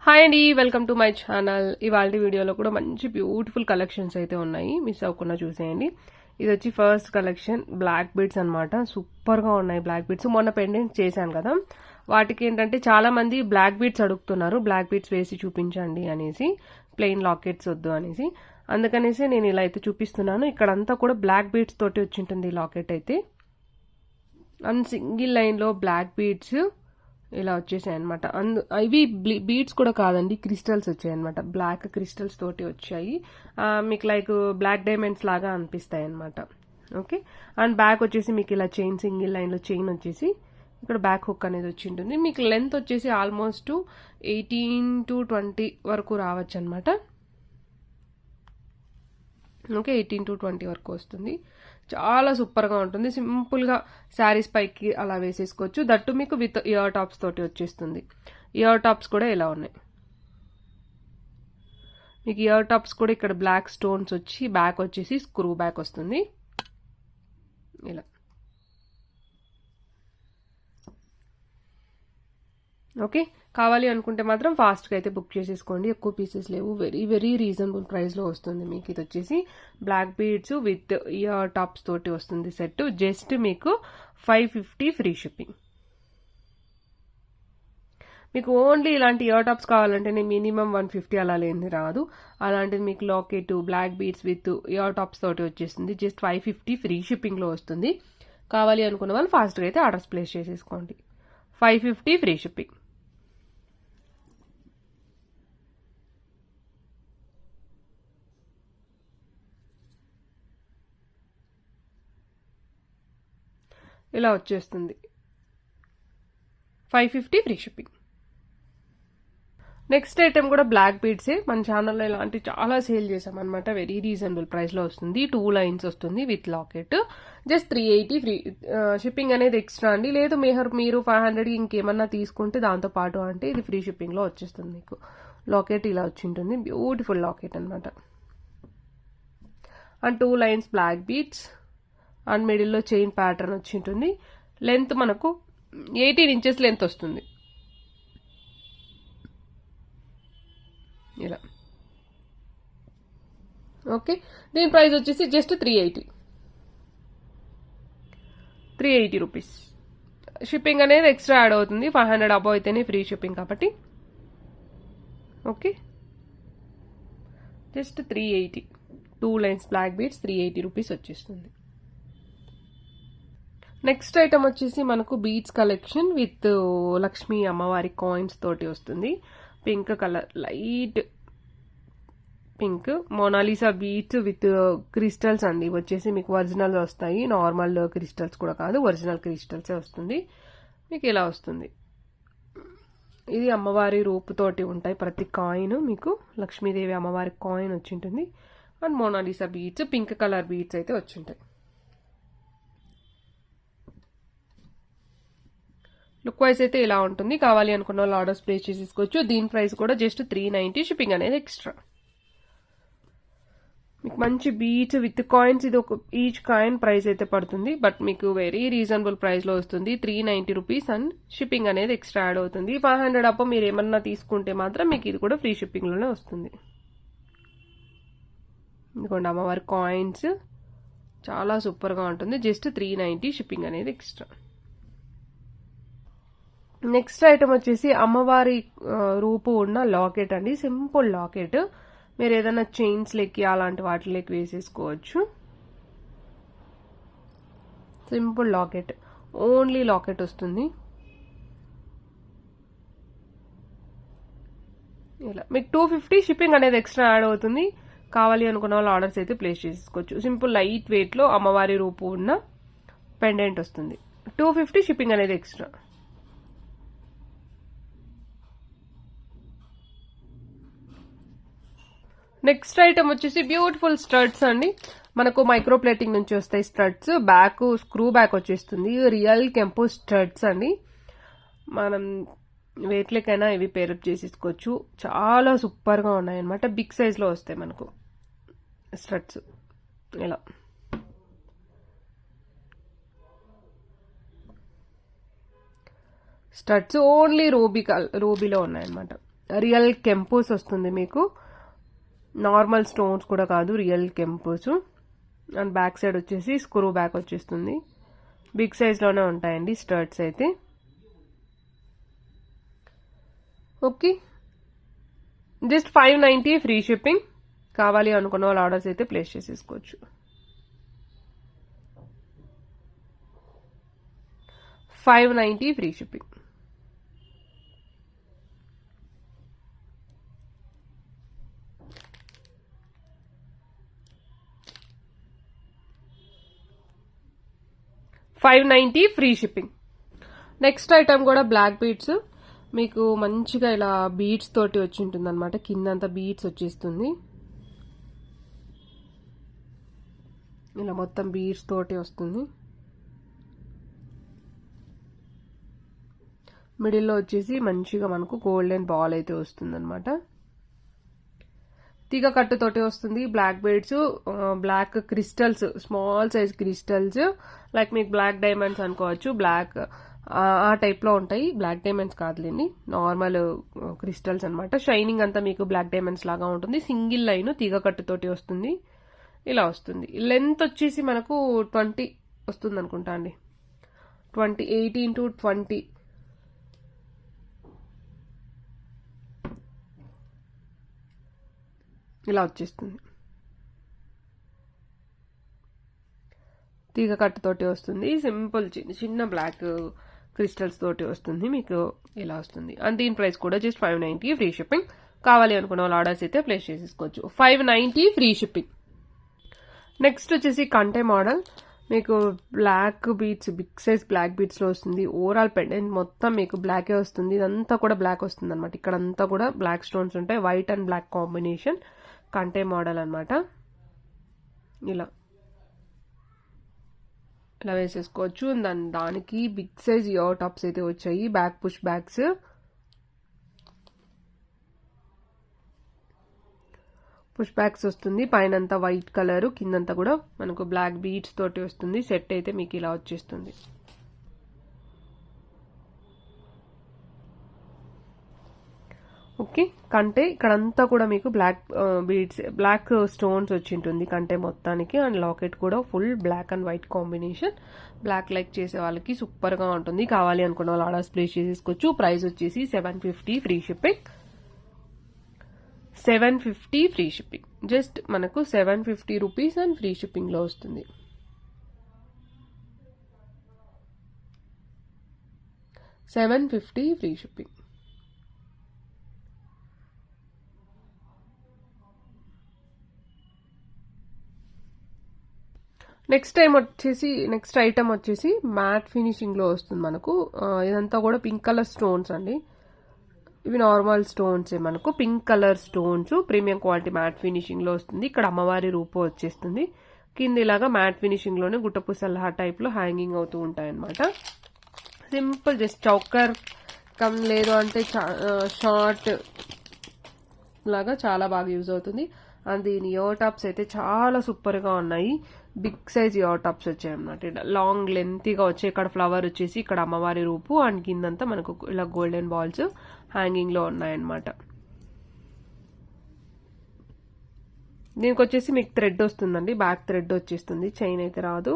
Hi అండి, welcome to my channel. ఇవాళ వీడియోలో కూడా మంచి బ్యూటిఫుల్ కలెక్షన్స్ అయితే ఉన్నాయి, మిస్ అవ్వకుండా చూసేయండి. ఇది వచ్చి ఫస్ట్ కలెక్షన్ బ్లాక్ బీడ్స్ అనమాట. సూపర్గా ఉన్నాయి బ్లాక్ బీడ్స్. మొన్న పెండెంట్ చేశాను కదా, వాటికి ఏంటంటే చాలా మంది బ్లాక్ బీడ్స్ అడుగుతున్నారు, బ్లాక్ బీడ్స్ వేసి చూపించండి అనేసి, ప్లెయిన్ లాకెట్స్ వద్దు అనేసి. అందుకనేసి నేను ఇలా అయితే చూపిస్తున్నాను. ఇక్కడంతా కూడా బ్లాక్ బీడ్స్ తోటి వచ్చింటుంది లాకెట్ అయితే. అండ్ సింగిల్ లైన్లో బ్లాక్ బీడ్స్ ఇలా వచ్చేసాయి అనమాట. ఇవి బీడ్స్ కూడా కాదండి, క్రిస్టల్స్ వచ్చాయి అనమాట. బ్లాక్ క్రిస్టల్స్ తోటి వచ్చాయి, మీకు లైక్ బ్లాక్ డైమండ్స్ లాగా అనిపిస్తాయి అనమాట. ఓకే, అండ్ బ్యాక్ వచ్చేసి మీకు ఇలా చైన్, సింగిల్ లైన్లో చైన్ వచ్చేసి ఇక్కడ బ్యాక్ హుక్ అనేది వచ్చి ఉంటుంది. మీకు లెంత్ వచ్చేసి ఆల్మోస్ట్ 18 to 20 వరకు రావచ్చు అనమాట. ఓకే, 18 to 20 వరకు వస్తుంది. చాలా సూపర్గా ఉంటుంది. సింపుల్గా శారీస్ పైకి అలా వేసేసుకోవచ్చు. దట్టు మీకు విత్ ఇయర్ టాప్స్ తోటి వచ్చేస్తుంది. ఇయర్ టాప్స్ కూడా ఇలా ఉన్నాయి. మీకు ఇయర్ టాప్స్ కూడా ఇక్కడ బ్లాక్ స్టోన్స్ వచ్చి బ్యాక్ వచ్చేసి స్క్రూ బ్యాక్ వస్తుంది ఇలా. ఓకే, కావాలి అనుకుంటే మాత్రం ఫాస్ట్గా అయితే బుక్ చేసేసుకోండి. ఎక్కువ పీసెస్ లేవు, వెరీ వెరీ రీజనబుల్ ప్రైస్లో వస్తుంది మీకు. ఇది వచ్చేసి black beads with ear tops తోటి వస్తుంది సెట్. జస్ట్ మీకు 550 ఫ్రీ షిప్పింగ్. మీకు ఓన్లీ ఇలాంటి ఇయర్ టాప్స్ కావాలంటేనే మినిమం 150 అలా లేని రాదు. అలాంటిది మీకు locket, black beads with ear tops తోటి వచ్చేస్తుంది. జస్ట్ 550 ఫ్రీ షిప్పింగ్లో వస్తుంది. కావాలి అనుకున్న వాళ్ళు ఫాస్ట్గా అయితే ఆర్డర్స్ ప్లేస్ చేసేసుకోండి. 550 ఫ్రీ షిప్పింగ్. ఇలా వచ్చేస్తుంది 550 ఫ్రీ షిప్పింగ్. నెక్స్ట్ ఐటెం కూడా బ్లాక్ బీడ్సే. మన ఛానల్లో ఇలాంటి చాలా సేల్ చేసామన్నమాట. వెరీ రీజనబుల్ ప్రైస్లో వస్తుంది. 2 లైన్స్ వస్తుంది with locket. Just 380 free shipping అనేది ఎక్స్ట్రా అండి. లేదు మీరు 500 ఇంకేమన్నా తీసుకుంటే దాంతో పాటు అంటే ఇది ఫ్రీ షిప్పింగ్లో వచ్చేస్తుంది మీకు. లాకెట్ ఇలా వచ్చి ఉంటుంది, బ్యూటిఫుల్ లాకెట్ అనమాట. And 2 lines black beads and మిడిల్లో చైన్ ప్యాటర్న్ వచ్చి ఉంటుంది. లెంత్ మనకు 18 ఇంచెస్ లెంత్ వస్తుంది ఇలా. ఓకే, దీని ప్రైస్ వచ్చేసి జస్ట్ 380 రూపీస్. షిప్పింగ్ అనేది ఎక్స్ట్రా యాడ్ అవుతుంది. 500 అబౌవ్ అయితేనే ఫ్రీ షిప్పింగ్ కాబట్టి. Okay, just 380. 2 lines black beads 380 rupees వచ్చేస్తుంది. నెక్స్ట్ ఐటమ్ వచ్చేసి మనకు బీడ్స్ కలెక్షన్ విత్ లక్ష్మీ అమ్మవారి కాయిన్స్ తోటి వస్తుంది. Pink colour, light pink, Mona Lisa beads with crystals అండి. వచ్చేసి మీకు ఒరిజినల్ వస్తాయి, నార్మల్ క్రిస్టల్స్ కూడా కాదు, ఒరిజినల్ క్రిస్టల్సే వస్తుంది. మీకు ఇలా వస్తుంది. ఇది అమ్మవారి రూపుతోటి ఉంటాయి ప్రతి కాయిన్. మీకు లక్ష్మీదేవి అమ్మవారి కాయిన్ వచ్చి ఉంటుంది. And Mona Lisa beads, pink colour beads అయితే వచ్చి ఉంటాయి. లుక్ వైజ్ అయితే ఇలా ఉంటుంది. కావాలి అనుకున్న వాళ్ళు ఆర్డర్స్ ప్లేస్ చేసేసుకోవచ్చు. దీని ప్రైస్ కూడా జస్ట్ 390, షిప్పింగ్ అనేది ఎక్స్ట్రా. మీకు మంచి బీడ్స్ విత్ కాయిన్స్, ఇది ఒక ఈచ్ కాయిన్ ప్రైస్ అయితే పడుతుంది, బట్ మీకు వెరీ రీజనబుల్ ప్రైస్లో వస్తుంది. 390 రూపీస్ అండ్ షిప్పింగ్ అనేది ఎక్స్ట్రా యాడ్ అవుతుంది. 500 అప్ప మీరు ఏమన్నా తీసుకుంటే మాత్రం మీకు ఇది కూడా ఫ్రీ షిప్పింగ్లోనే వస్తుంది. ఎందుకంటే అమ్మవారి కాయిన్స్ చాలా సూపర్గా ఉంటుంది. జస్ట్ 390, షిప్పింగ్ అనేది ఎక్స్ట్రా. నెక్స్ట్ ఐటమ్ వచ్చేసి అమ్మవారి రూపు ఉన్న లాకెట్ అండి. Simple locket. మీరు ఏదైనా చైన్స్ లెక్కి అలాంటి వాటిలోకి వేసేసుకోవచ్చు. సింపుల్ లాకెట్, ఓన్లీ లాకెట్ వస్తుంది ఇలా. మీకు 250 షిప్పింగ్ అనేది ఎక్స్ట్రా యాడ్ అవుతుంది. కావాలి అనుకున్న వాళ్ళు ఆర్డర్స్ అయితే ప్లేస్ చేసుకోవచ్చు. సింపుల్ లైట్ వెయిట్లో అమ్మవారి రూపు ఉన్న పెండెంట్ వస్తుంది. 250 షిప్పింగ్ అనేది ఎక్స్ట్రా. నెక్స్ట్ ఐటమ్ వచ్చేసి బ్యూటిఫుల్ స్టడ్స్ అండి. మనకు మైక్రో ప్లేటింగ్ నుంచి వస్తాయి స్టడ్స్. బ్యాక్ స్క్రూ బ్యాక్ వచ్చేస్తుంది. రియల్ కెంపో స్టడ్స్ అండి. మనం వెయిట్లకైనా ఇవి పేరప్ చేసేసుకోవచ్చు. చాలా సూపర్గా ఉన్నాయి అనమాట. బిగ్ సైజ్లో వస్తాయి మనకు స్టడ్స్ ఇలా. స్టడ్స్ ఓన్లీ రూబీలో ఉన్నాయన్నమాట. రియల్ కెంపూస్ వస్తుంది మీకు, నార్మల్ స్టోన్స్ కూడా కాదు, రియల్ కెంపూస్. అండ్ బ్యాక్ సైడ్ వచ్చేసి స్క్రూ బ్యాక్ వచ్చేస్తుంది. బిగ్ సైజ్లోనే ఉంటాయండి స్టర్ట్స్ అయితే. Okay, just 590 free shipping. కావాలి అనుకున్న వాళ్ళు ఆర్డర్స్ అయితే ప్లేస్ చేసేసుకోవచ్చు. 590 free shipping. $590 free shipping. Next item కూడా బ్లాక్ బీడ్స్. మీకు మంచిగా ఇలా బీడ్స్ తోటి వచ్చి ఉంటుంది అనమాట, కిందంతా బీడ్స్ వచ్చేస్తుంది. ఇలా మొత్తం బీడ్స్ తోటి వస్తుంది. మిడిల్లో వచ్చేసి మంచిగా మనకు గోల్డెన్ బాల్ అయితే వస్తుంది అనమాట. తీగ కట్టుతోటి వస్తుంది. Black beads, black crystals, small size crystals, like మీకు బ్లాక్ డైమండ్స్ అనుకోవచ్చు. బ్లాక్ ఆ టైప్లో ఉంటాయి. బ్లాక్ డైమండ్స్ కాదులేండి, నార్మల్ క్రిస్టల్స్ అనమాట. షైనింగ్ అంతా మీకు బ్లాక్ డైమండ్స్ లాగా ఉంటుంది. సింగిల్ లైన్ తీగ కట్టుతోటి వస్తుంది. ఇలా వస్తుంది. లెంత్ వచ్చేసి మనకు 20 వస్తుంది అనుకుంటా అండి. 18 to 20 ఇలా వచ్చేస్తుంది. తీగ కట్టుతోటి వస్తుంది. సింపుల్ చిన్న బ్లాక్ క్రిస్టల్స్ తోటి వస్తుంది. మీకు ఇలా వస్తుంది. అండ్ దీని ప్రైస్ కూడా జస్ట్ 590 ఫ్రీ షిప్పింగ్. కావాలి అనుకున్న వాళ్ళు ఆర్డర్స్ అయితే ప్లేస్ చేసేసుకోవచ్చు. 590 ఫ్రీ షిప్పింగ్. నెక్స్ట్ వచ్చేసి కంటే మోడల్. మీకు black beads, big size black beads లో వస్తుంది. ఓవరాల్ పెండెంట్ మొత్తం మీకు బ్లాకే వస్తుంది. ఇదంతా కూడా బ్లాక్ వస్తుంది అనమాట. ఇక్కడంతా కూడా బ్లాక్ స్టోన్స్ ఉంటాయి. వైట్ అండ్ బ్లాక్ కాంబినేషన్ కంటే మోడల్ అనమాట. ఇలా వేసేసుకోవచ్చు. దానికి బిగ్ సైజ్ ఇయర్ టాప్స్ అయితే వచ్చాయి. Back push bags. Push bags వస్తుంది. పైన అంతా వైట్ కలర్, కిందంతా కూడా మనకు బ్లాక్ బీడ్స్ తోటి వస్తుంది. సెట్ అయితే మీకు ఇలా వచ్చేస్తుంది. ఓకే, కంటే ఇక్కడంతా కూడా మీకు బ్లాక్ బీడ్స్, బ్లాక్ స్టోన్స్ వచ్చి ఉంటుంది కంటే మొత్తానికి. అండ్ లాకెట్ కూడా full black and white combination. Black like చేసే వాళ్ళకి సూపర్ గా ఉంటుంది. కావాలి అనుకున్న వాళ్ళు ఆర్డర్స్ ప్లేస్ చేసేసుకోవచ్చు. ప్రైస్ వచ్చేసి 750 free shipping. 750 free shipping. Just మనకు 750 రూపీస్ అండ్ ఫ్రీ షిప్పింగ్ లో వస్తుంది. 750 ఫ్రీ షిప్పింగ్. నెక్స్ట్ ఐటమ్ వచ్చేసి మ్యాట్ ఫినిషింగ్ లో వస్తుంది మనకు. ఇదంతా కూడా పింక్ కలర్ స్టోన్స్ అండి. ఇవి నార్మల్ స్టోన్స్ మనకు pink colour stones. Premium quality matte finishing లో వస్తుంది. ఇక్కడ అమ్మవారి రూపం వచ్చేస్తుంది. కింద ఇలాగా మ్యాట్ ఫినిషింగ్ లోనే గుట్టపుసల్లా టైప్ లో హ్యాంగింగ్ అవుతూ ఉంటాయి అనమాట. సింపుల్ జస్ట్ చౌకర్ కమ్ లేదు అంటే షార్ట్ లాగా చాలా బాగా యూజ్ అవుతుంది. అండ్ దీని ఇయర్ టాప్స్ అయితే చాలా సూపర్ గా ఉన్నాయి. బిగ్ సైజ్ ఇయర్ టాప్స్ వచ్చాయి అనమాట. లాంగ్ లెంతీగా వచ్చాయి. ఇక్కడ ఫ్లవర్ వచ్చేసి ఇక్కడ అమ్మవారి రూపు అండ్ కిందంతా మనకు ఇలా గోల్డెన్ బాల్స్ హ్యాంగింగ్ లో ఉన్నాయన్నమాట. దీనికి వచ్చేసి మీకు థ్రెడ్ వస్తుందండి. బ్యాక్ థ్రెడ్ వచ్చేస్తుంది. చైన్ అయితే రాదు.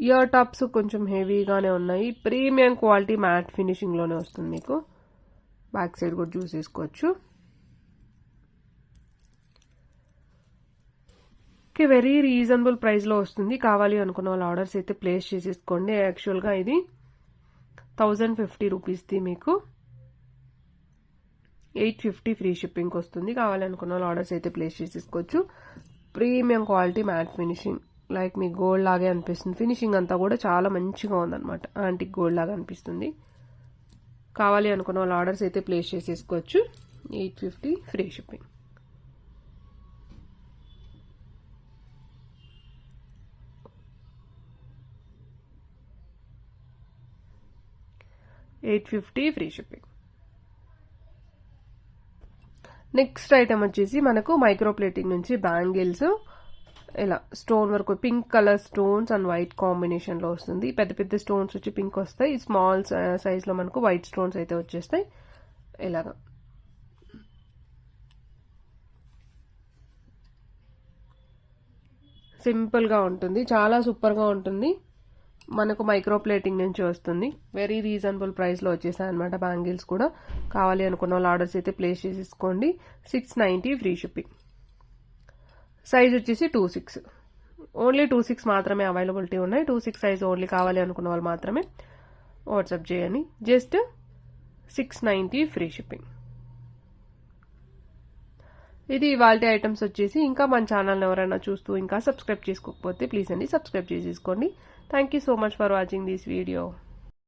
ఇయర్ టాప్స్ కొంచెం హెవీగానే ఉన్నాయి. ప్రీమియం క్వాలిటీ మ్యాట్ ఫినిషింగ్ లోనే వస్తుంది మీకు. బ్యాక్ సైడ్ కూడా చూసేసుకోవచ్చు. వెరీ రీజనబుల్ ప్రైస్ లో వస్తుంది. కావాలి అనుకున్న వాళ్ళు ఆర్డర్స్ అయితే ప్లేస్ చేసేసుకోండి. యాక్చువల్ గా ఇది 1050 రూపీస్ది మీకు 850 ఫ్రీ షిప్పింగ్ వస్తుంది. కావాలి అనుకున్న వాళ్ళు ఆర్డర్స్ అయితే ప్లేస్ చేసేసుకోవచ్చు. Premium quality matte finishing, like మీకు గోల్డ్ లాగే అనిపిస్తుంది. ఫినిషింగ్ అంతా కూడా చాలా మంచిగా ఉందన్నమాట. యాంటిక్ గోల్డ్ లాగా అనిపిస్తుంది. కావాలి అనుకున్న వాళ్ళు ఆర్డర్స్ అయితే ప్లేస్ చేసేసుకోవచ్చు. 850 free shipping. $850 free shipping. Next item వచ్చేసి మనకు మైక్రో ప్లేటింగ్ నుంచి బ్యాంగిల్స్. ఇలా stone work pink colour stones and white కాంబినేషన్లో వస్తుంది. పెద్ద పెద్ద స్టోన్స్ వచ్చి పింక్ వస్తాయి, స్మాల్ సైజ్లో మనకు వైట్ స్టోన్స్ అయితే వచ్చేస్తాయి. ఇలాగా సింపుల్గా ఉంటుంది, చాలా సూపర్గా ఉంటుంది. మనకు మైక్రో ప్లేటింగ్ నుంచి వస్తుంది. వెరీ రీజనబుల్ ప్రైస్లో వచ్చేసాయి అనమాట. బ్యాంగిల్స్ కూడా కావాలి అనుకున్న వాళ్ళు ఆర్డర్స్ అయితే ప్లేస్ చేసేసుకోండి. 690 ఫ్రీ షిప్పింగ్. సైజ్ వచ్చేసి 26, ఓన్లీ 26 మాత్రమే అవైలబిలిటీ ఉన్నాయి. 26 సైజ్ ఓన్లీ కావాలి అనుకున్న వాళ్ళు మాత్రమే వాట్సాప్ చేయండి. Just 690 free shipping. ఇది ఇవాల్టి ఐటమ్స్ వచ్చేసి. ఇంకా మన ఛానల్ని ఎవరైనా చూస్తూ ఇంకా సబ్స్క్రైబ్ చేసుకోకపోతే ప్లీజ్ అండి సబ్స్క్రైబ్ చేసేసుకోండి. Thank you so much for watching this video.